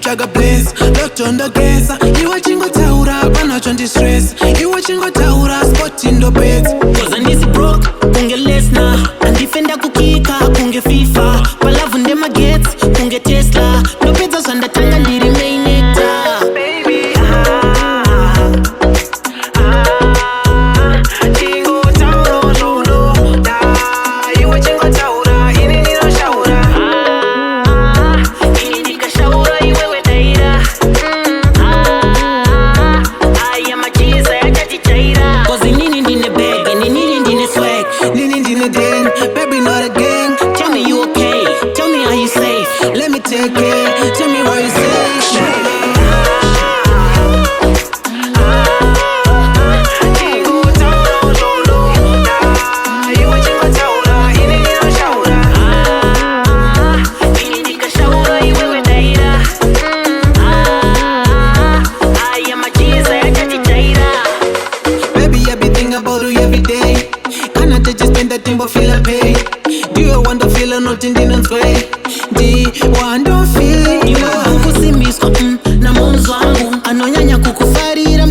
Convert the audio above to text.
chaga blaze locked on the gas iwe chingo taura pana chondi stress iwe chingo taura spot in the bed cause I need broke kunge lesna and defender kukika kunge FIFA palavu ndema gets kunge Tesla no pizza sanda tanga ndi remain baby chingo taura no da iwe chingo taura ini no shaura ini nikashaura iwe wedaira I am a cheese ya chachichaira cause nini ndine bag nini ndine swag nini ndine den baby not a gang tell me you okay tell me are you safe let me take it tell me what you say Not in the way. One don't feel it. You know, kusimiswa na momzo wangu anonyanya kukufarira